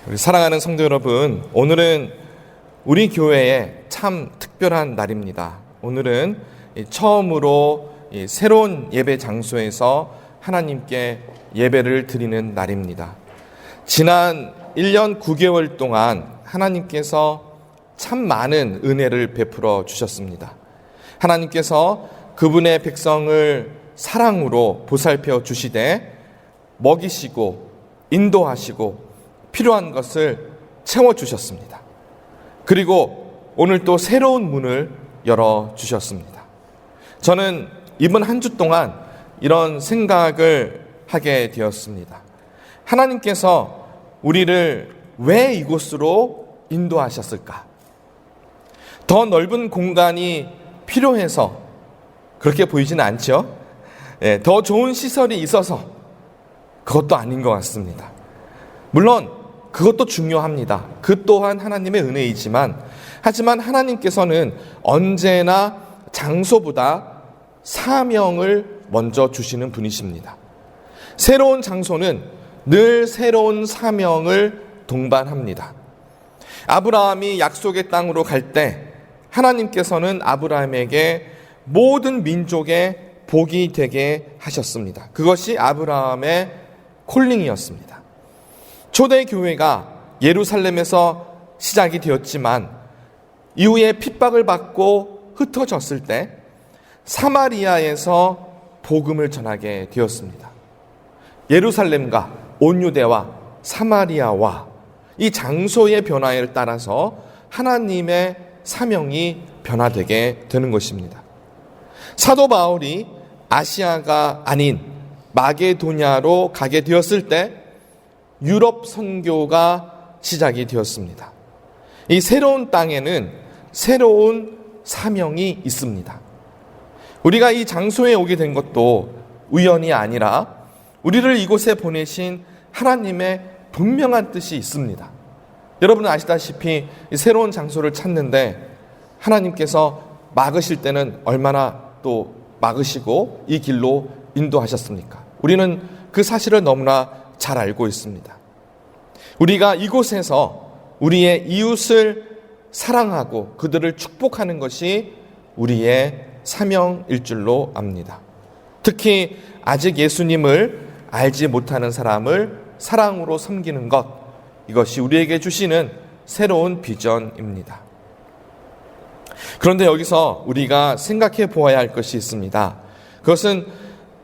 우리 사랑하는 성도 여러분, 오늘은 우리 교회에 참 특별한 날입니다. 오늘은 처음으로 새로운 예배 장소에서 하나님께 예배를 드리는 날입니다. 지난 1년 9개월 동안 하나님께서 참 많은 은혜를 베풀어 주셨습니다. 하나님께서 그분의 백성을 사랑으로 보살펴 주시되 먹이시고 인도하시고 필요한 것을 채워주셨습니다. 그리고 오늘 또 새로운 문을 열어주셨습니다. 저는 이번 한 주 동안 이런 생각을 하게 되었습니다. 하나님께서 우리를 왜 이곳으로 인도하셨을까? 더 넓은 공간이 필요해서 그렇게 보이지는 않죠? 더 좋은 시설이 있어서 그것도 아닌 것 같습니다. 물론 그것도 중요합니다. 그 또한 하나님의 은혜이지만, 하지만 하나님께서는 언제나 장소보다 사명을 먼저 주시는 분이십니다. 새로운 장소는 늘 새로운 사명을 동반합니다. 아브라함이 약속의 땅으로 갈 때 하나님께서는 아브라함에게 모든 민족의 복이 되게 하셨습니다. 그것이 아브라함의 콜링이었습니다. 초대교회가 예루살렘에서 시작이 되었지만 이후에 핍박을 받고 흩어졌을 때 사마리아에서 복음을 전하게 되었습니다. 예루살렘과 온유대와 사마리아와 이 장소의 변화에 따라서 하나님의 사명이 변화되게 되는 것입니다. 사도 바울이 아시아가 아닌 마게도냐로 가게 되었을 때 유럽 선교가 시작이 되었습니다. 이 새로운 땅에는 새로운 사명이 있습니다. 우리가 이 장소에 오게 된 것도 우연이 아니라 우리를 이곳에 보내신 하나님의 분명한 뜻이 있습니다. 여러분은 아시다시피 이 새로운 장소를 찾는데 하나님께서 막으실 때는 얼마나 또 막으시고 이 길로 인도하셨습니까? 우리는 그 사실을 너무나 잘 알고 있습니다. 우리가 이곳에서 우리의 이웃을 사랑하고 그들을 축복하는 것이 우리의 사명일 줄로 압니다. 특히 아직 예수님을 알지 못하는 사람을 사랑으로 섬기는 것, 이것이 우리에게 주시는 새로운 비전입니다. 그런데 여기서 우리가 생각해 보아야 할 것이 있습니다. 그것은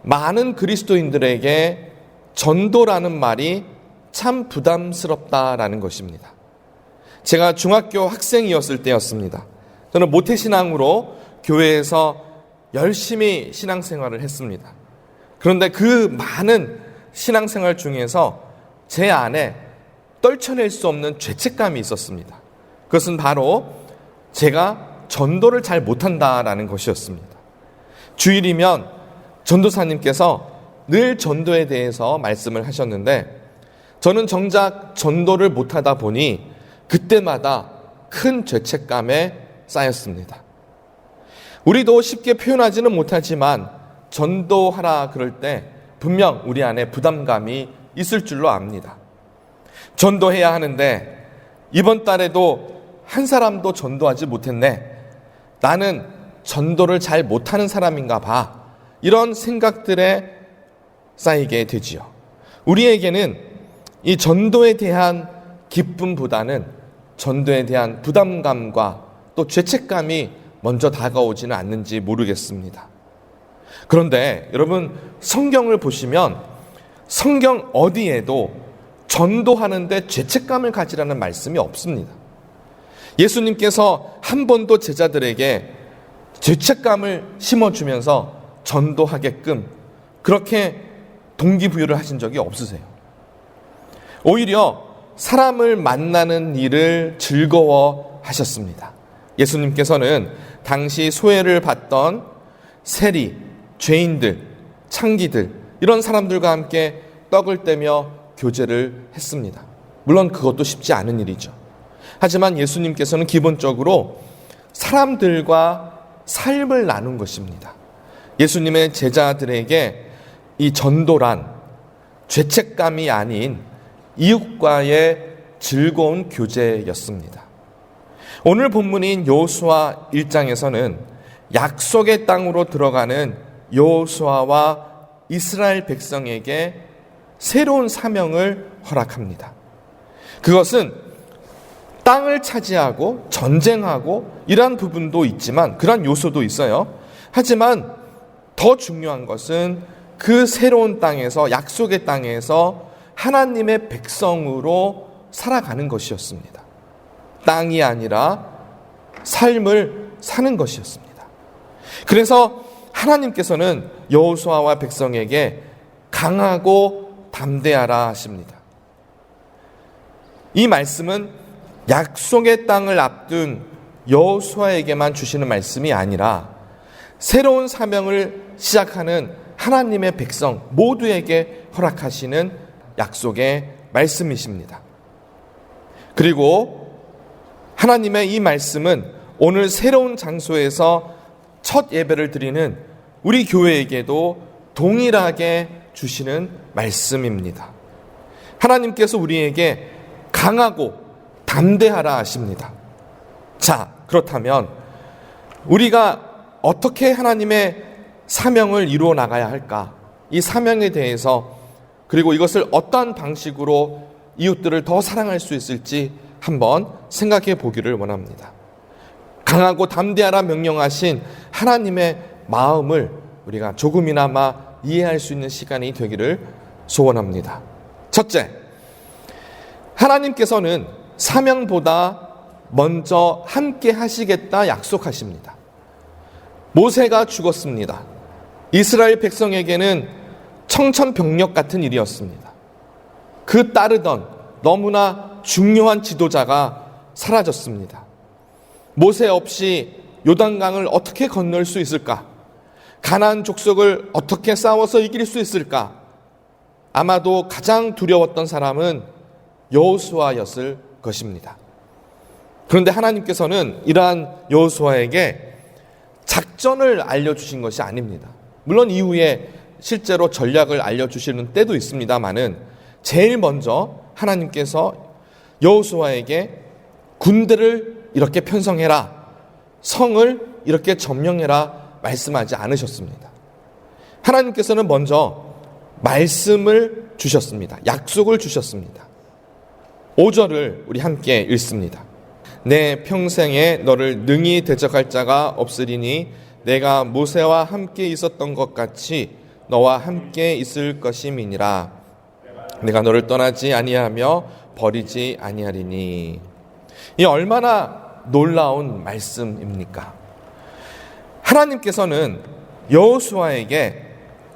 많은 그리스도인들에게 전도라는 말이 참 부담스럽다라는 것입니다. 제가 중학교 학생이었을 때였습니다. 저는 모태신앙으로 교회에서 열심히 신앙생활을 했습니다. 그런데 그 많은 신앙생활 중에서 제 안에 떨쳐낼 수 없는 죄책감이 있었습니다. 그것은 바로 제가 전도를 잘 못한다라는 것이었습니다. 주일이면 전도사님께서 늘 전도에 대해서 말씀을 하셨는데 저는 정작 전도를 못하다 보니 그때마다 큰 죄책감에 쌓였습니다. 우리도 쉽게 표현하지는 못하지만 전도하라 그럴 때 분명 우리 안에 부담감이 있을 줄로 압니다. 전도해야 하는데 이번 달에도 한 사람도 전도하지 못했네. 나는 전도를 잘 못하는 사람인가 봐. 이런 생각들에 쌓이게 되지요. 우리에게는 이 전도에 대한 기쁨보다는 전도에 대한 부담감과 또 죄책감이 먼저 다가오지는 않는지 모르겠습니다. 그런데 여러분, 성경을 보시면 성경 어디에도 전도하는데 죄책감을 가지라는 말씀이 없습니다. 예수님께서 한 번도 제자들에게 죄책감을 심어주면서 전도하게끔 그렇게 동기부여를 하신 적이 없으세요. 오히려 사람을 만나는 일을 즐거워하셨습니다. 예수님께서는 당시 소외를 받던 세리, 죄인들, 창기들 이런 사람들과 함께 떡을 떼며 교제를 했습니다. 물론 그것도 쉽지 않은 일이죠. 하지만 예수님께서는 기본적으로 사람들과 삶을 나눈 것입니다. 예수님의 제자들에게 이 전도란 죄책감이 아닌 이웃과의 즐거운 교제였습니다. 오늘 본문인 여호수아 1장에서는 약속의 땅으로 들어가는 여호수아와 이스라엘 백성에게 새로운 사명을 허락합니다. 그것은 땅을 차지하고 전쟁하고 이러한 부분도 있지만, 그런 요소도 있어요. 하지만 더 중요한 것은 그 새로운 땅에서, 약속의 땅에서 하나님의 백성으로 살아가는 것이었습니다. 땅이 아니라 삶을 사는 것이었습니다. 그래서 하나님께서는 여호수아와 백성에게 강하고 담대하라 하십니다. 이 말씀은 약속의 땅을 앞둔 여호수아에게만 주시는 말씀이 아니라 새로운 사명을 시작하는 하나님의 백성 모두에게 허락하시는 약속의 말씀이십니다. 그리고 하나님의 이 말씀은 오늘 새로운 장소에서 첫 예배를 드리는 우리 교회에게도 동일하게 주시는 말씀입니다. 하나님께서 우리에게 강하고 담대하라 하십니다. 자, 그렇다면 우리가 어떻게 하나님의 사명을 이루어 나가야 할까? 이 사명에 대해서, 그리고 이것을 어떠한 방식으로 이웃들을 더 사랑할 수 있을지 한번 생각해 보기를 원합니다. 강하고 담대하라 명령하신 하나님의 마음을 우리가 조금이나마 이해할 수 있는 시간이 되기를 소원합니다. 첫째, 하나님께서는 사명보다 먼저 함께 하시겠다 약속하십니다. 모세가 죽었습니다. 이스라엘 백성에게는 청천벽력 같은 일이었습니다. 그 따르던 너무나 중요한 지도자가 사라졌습니다. 모세 없이 요단강을 어떻게 건널 수 있을까? 가나안 족속을 어떻게 싸워서 이길 수 있을까? 아마도 가장 두려웠던 사람은 여호수아였을 것입니다. 그런데 하나님께서는 이러한 여호수아에게 작전을 알려주신 것이 아닙니다. 물론 이후에 실제로 전략을 알려주시는 때도 있습니다만은 제일 먼저 하나님께서 여호수아에게 군대를 이렇게 편성해라, 성을 이렇게 점령해라 말씀하지 않으셨습니다. 하나님께서는 먼저 말씀을 주셨습니다. 약속을 주셨습니다. 5절을 우리 함께 읽습니다. 내 평생에 너를 능히 대적할 자가 없으리니 내가 모세와 함께 있었던 것 같이 너와 함께 있을 것임이니라. 내가 너를 떠나지 아니하며 버리지 아니하리니. 이 얼마나 놀라운 말씀입니까? 하나님께서는 여호수아에게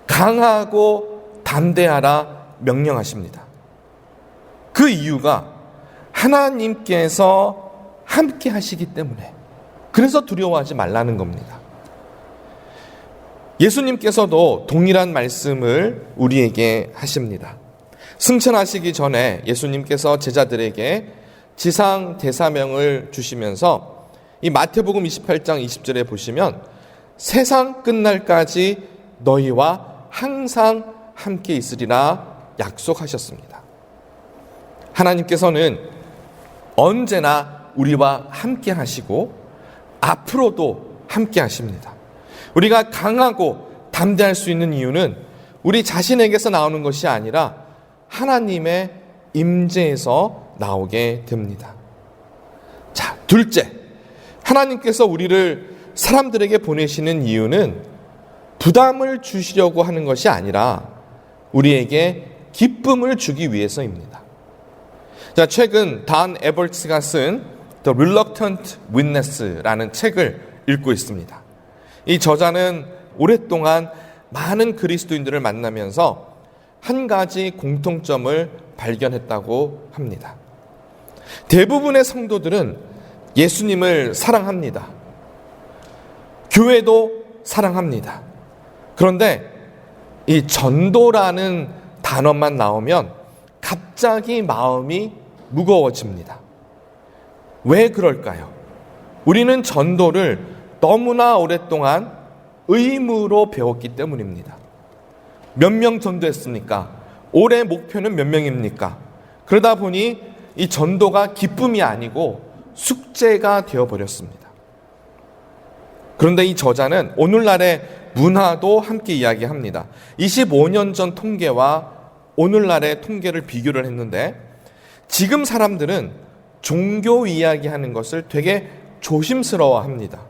강하고 담대하라 명령하십니다. 그 이유가 하나님께서 함께 하시기 때문에, 그래서 두려워하지 말라는 겁니다. 예수님께서도 동일한 말씀을 우리에게 하십니다. 승천하시기 전에 예수님께서 제자들에게 지상 대사명을 주시면서 이 마태복음 28장 20절에 보시면 세상 끝날까지 너희와 항상 함께 있으리라 약속하셨습니다. 하나님께서는 언제나 우리와 함께 하시고 앞으로도 함께 하십니다. 우리가 강하고 담대할 수 있는 이유는 우리 자신에게서 나오는 것이 아니라 하나님의 임재에서 나오게 됩니다. 자, 둘째, 하나님께서 우리를 사람들에게 보내시는 이유는 부담을 주시려고 하는 것이 아니라 우리에게 기쁨을 주기 위해서입니다. 자, 최근 단 에버츠가 쓴 The Reluctant Witness라는 책을 읽고 있습니다. 이 저자는 오랫동안 많은 그리스도인들을 만나면서 한 가지 공통점을 발견했다고 합니다. 대부분의 성도들은 예수님을 사랑합니다. 교회도 사랑합니다. 그런데 이 전도라는 단어만 나오면 갑자기 마음이 무거워집니다. 왜 그럴까요? 우리는 전도를 너무나 오랫동안 의무로 배웠기 때문입니다. 몇 명 전도했습니까? 올해 목표는 몇 명입니까? 그러다 보니 이 전도가 기쁨이 아니고 숙제가 되어버렸습니다. 그런데 이 저자는 오늘날의 문화도 함께 이야기합니다. 25년 전 통계와 오늘날의 통계를 비교를 했는데 지금 사람들은 종교 이야기하는 것을 되게 조심스러워합니다.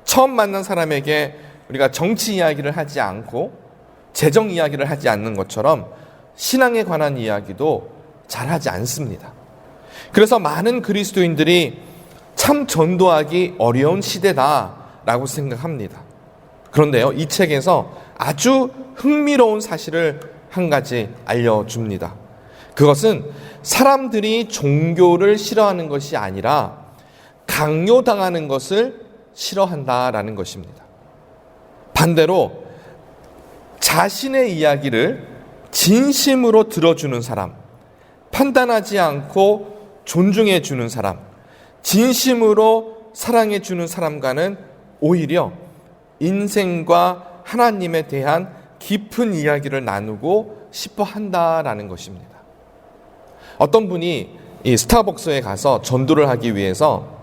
처음 만난 사람에게 우리가 정치 이야기를 하지 않고 재정 이야기를 하지 않는 것처럼 신앙에 관한 이야기도 잘 하지 않습니다. 그래서 많은 그리스도인들이 참 전도하기 어려운 시대다라고 생각합니다. 그런데요, 이 책에서 아주 흥미로운 사실을 한 가지 알려줍니다. 그것은 사람들이 종교를 싫어하는 것이 아니라 강요당하는 것을 싫어한다라는 것입니다. 반대로 자신의 이야기를 진심으로 들어주는 사람, 판단하지 않고 존중해 주는 사람, 진심으로 사랑해 주는 사람과는 오히려 인생과 하나님에 대한 깊은 이야기를 나누고 싶어 한다라는 것입니다. 어떤 분이 이 스타벅스에 가서 전도를 하기 위해서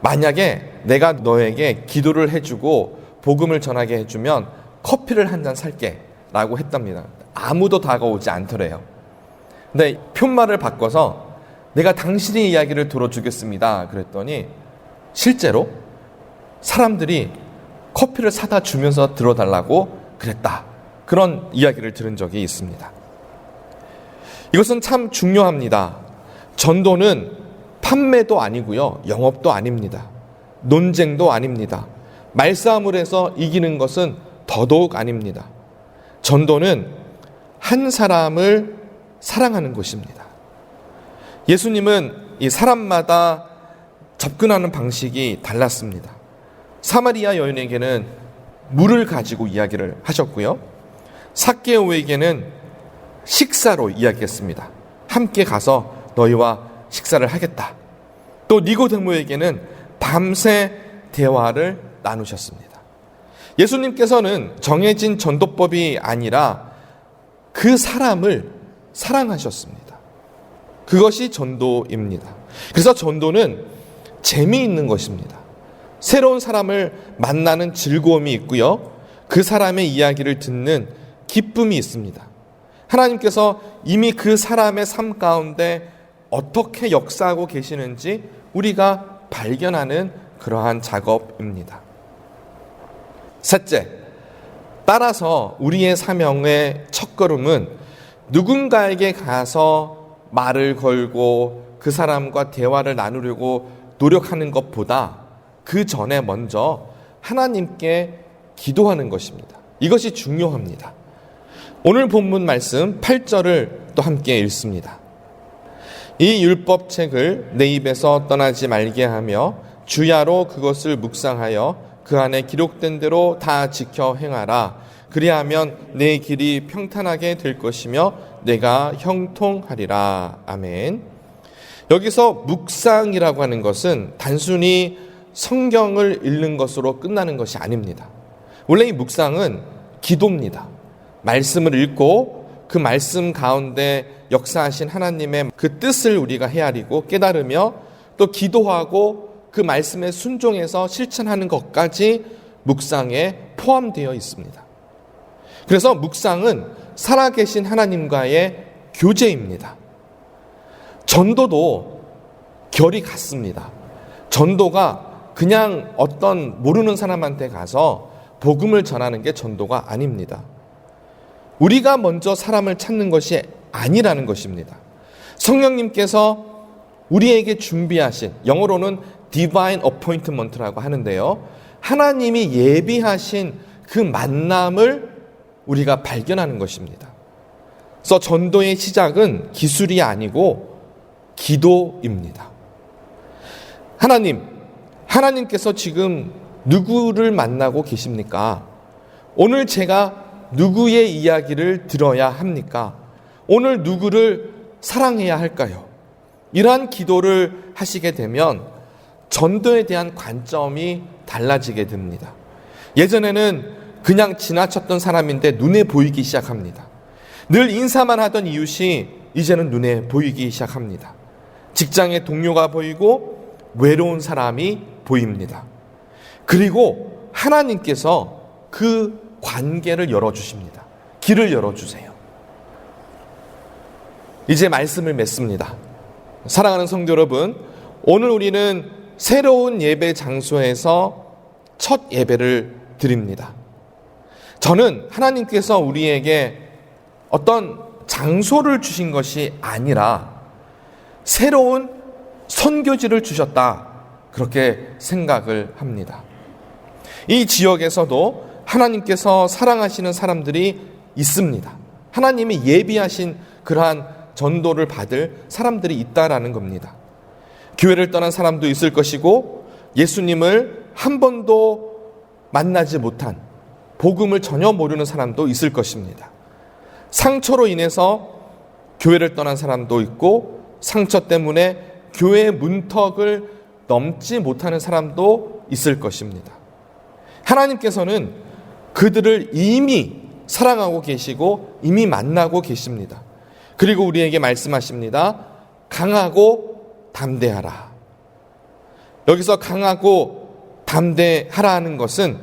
만약에 내가 너에게 기도를 해주고 복음을 전하게 해주면 커피를 한 잔 살게 라고 했답니다. 아무도 다가오지 않더래요. 근데 푯말을 바꿔서 내가 당신의 이야기를 들어주겠습니다 그랬더니 실제로 사람들이 커피를 사다 주면서 들어달라고 그랬다. 그런 이야기를 들은 적이 있습니다. 이것은 참 중요합니다. 전도는 판매도 아니고요, 영업도 아닙니다. 논쟁도 아닙니다. 말싸움을 해서 이기는 것은 더더욱 아닙니다. 전도는 한 사람을 사랑하는 것입니다. 예수님은 이 사람마다 접근하는 방식이 달랐습니다. 사마리아 여인에게는 물을 가지고 이야기를 하셨고요. 삭개오에게는 식사로 이야기했습니다. 함께 가서 너희와 식사를 하겠다. 또 니고데모에게는 밤새 대화를 나누셨습니다. 예수님께서는 정해진 전도법이 아니라 그 사람을 사랑하셨습니다. 그것이 전도입니다. 그래서 전도는 재미있는 것입니다. 새로운 사람을 만나는 즐거움이 있고요. 그 사람의 이야기를 듣는 기쁨이 있습니다. 하나님께서 이미 그 사람의 삶 가운데 어떻게 역사하고 계시는지 우리가 발견하는 그러한 작업입니다. 셋째, 따라서 우리의 사명의 첫걸음은 누군가에게 가서 말을 걸고 그 사람과 대화를 나누려고 노력하는 것보다 그 전에 먼저 하나님께 기도하는 것입니다. 이것이 중요합니다. 오늘 본문 말씀 8절을 또 함께 읽습니다. 이 율법책을 내 입에서 떠나지 말게 하며 주야로 그것을 묵상하여 그 안에 기록된 대로 다 지켜 행하라. 그리하면 내 길이 평탄하게 될 것이며 내가 형통하리라. 아멘. 여기서 묵상이라고 하는 것은 단순히 성경을 읽는 것으로 끝나는 것이 아닙니다. 원래 이 묵상은 기도입니다. 말씀을 읽고 그 말씀 가운데 역사하신 하나님의 그 뜻을 우리가 헤아리고 깨달으며 또 기도하고 그 말씀에 순종해서 실천하는 것까지 묵상에 포함되어 있습니다. 그래서 묵상은 살아계신 하나님과의 교제입니다. 전도도 결이 같습니다. 전도가 그냥 어떤 모르는 사람한테 가서 복음을 전하는 게 전도가 아닙니다. 우리가 먼저 사람을 찾는 것이 아니라는 것입니다. 성령님께서 우리에게 준비하신, 영어로는 divine appointment라고 하는데요, 하나님이 예비하신 그 만남을 우리가 발견하는 것입니다. 그래서 전도의 시작은 기술이 아니고 기도입니다. 하나님께서 지금 누구를 만나고 계십니까? 오늘 제가 누구의 이야기를 들어야 합니까? 오늘 누구를 사랑해야 할까요? 이러한 기도를 하시게 되면 전도에 대한 관점이 달라지게 됩니다. 예전에는 그냥 지나쳤던 사람인데 눈에 보이기 시작합니다. 늘 인사만 하던 이웃이 이제는 눈에 보이기 시작합니다. 직장의 동료가 보이고 외로운 사람이 보입니다. 그리고 하나님께서 그 관계를 열어주십니다. 길을 열어주세요. 이제 말씀을 맺습니다. 사랑하는 성도 여러분, 오늘 우리는 새로운 예배 장소에서 첫 예배를 드립니다. 저는 하나님께서 우리에게 어떤 장소를 주신 것이 아니라 새로운 선교지를 주셨다, 그렇게 생각을 합니다. 이 지역에서도 하나님께서 사랑하시는 사람들이 있습니다. 하나님이 예비하신 그러한 전도를 받을 사람들이 있다라는 겁니다. 교회를 떠난 사람도 있을 것이고 예수님을 한 번도 만나지 못한, 복음을 전혀 모르는 사람도 있을 것입니다. 상처로 인해서 교회를 떠난 사람도 있고 상처 때문에 교회의 문턱을 넘지 못하는 사람도 있을 것입니다. 하나님께서는 그들을 이미 사랑하고 계시고 이미 만나고 계십니다. 그리고 우리에게 말씀하십니다. 강하고 담대하라. 여기서 강하고 담대하라 하는 것은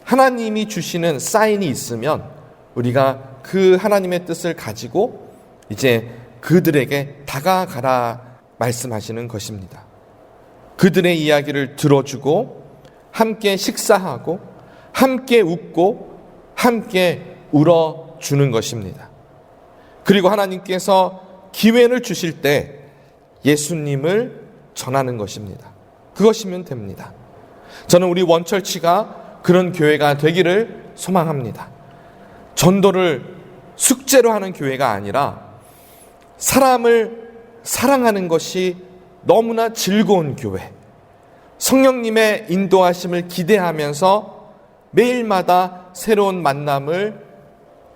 하나님이 주시는 사인이 있으면 우리가 그 하나님의 뜻을 가지고 이제 그들에게 다가가라 말씀하시는 것입니다. 그들의 이야기를 들어주고 함께 식사하고 함께 웃고 함께 울어주는 것입니다. 그리고 하나님께서 기회를 주실 때 예수님을 전하는 것입니다. 그것이면 됩니다. 저는 우리 원철치가 그런 교회가 되기를 소망합니다. 전도를 숙제로 하는 교회가 아니라 사람을 사랑하는 것이 너무나 즐거운 교회, 성령님의 인도하심을 기대하면서 매일마다 새로운 만남을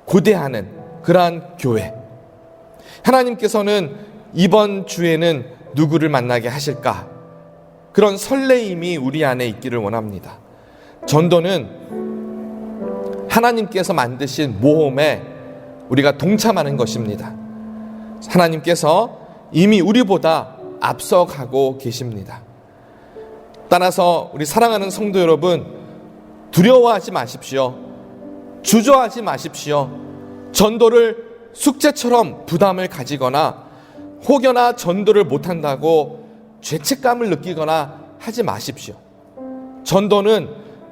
고대하는 그러한 교회. 하나님께서는 이번 주에는 누구를 만나게 하실까? 그런 설레임이 우리 안에 있기를 원합니다. 전도는 하나님께서 만드신 모험에 우리가 동참하는 것입니다. 하나님께서 이미 우리보다 앞서가고 계십니다. 따라서 우리 사랑하는 성도 여러분, 두려워하지 마십시오. 주저하지 마십시오. 전도를 숙제처럼 부담을 가지거나 혹여나 전도를 못한다고 죄책감을 느끼거나 하지 마십시오. 전도는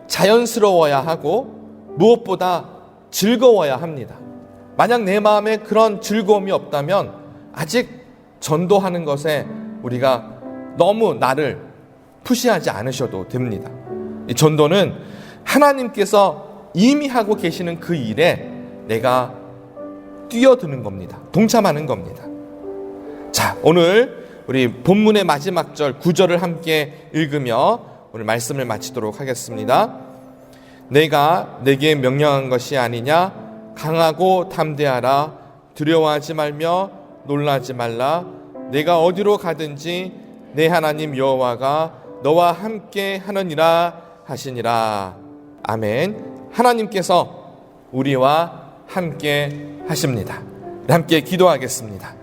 자연스러워야 하고 무엇보다 즐거워야 합니다. 만약 내 마음에 그런 즐거움이 없다면 아직 전도하는 것에 우리가 너무 나를 푸시하지 않으셔도 됩니다. 이 전도는 하나님께서 이미 하고 계시는 그 일에 내가 뛰어드는 겁니다. 동참하는 겁니다. 자, 오늘 우리 본문의 마지막 절 9절을 함께 읽으며 오늘 말씀을 마치도록 하겠습니다. 내가 내게 명령한 것이 아니냐? 강하고 담대하라. 두려워하지 말며 놀라지 말라. 내가 어디로 가든지 내 하나님 여호와가 너와 함께 하느니라 하시니라. 아멘. 하나님께서 우리와 함께 하십니다. 함께 기도하겠습니다.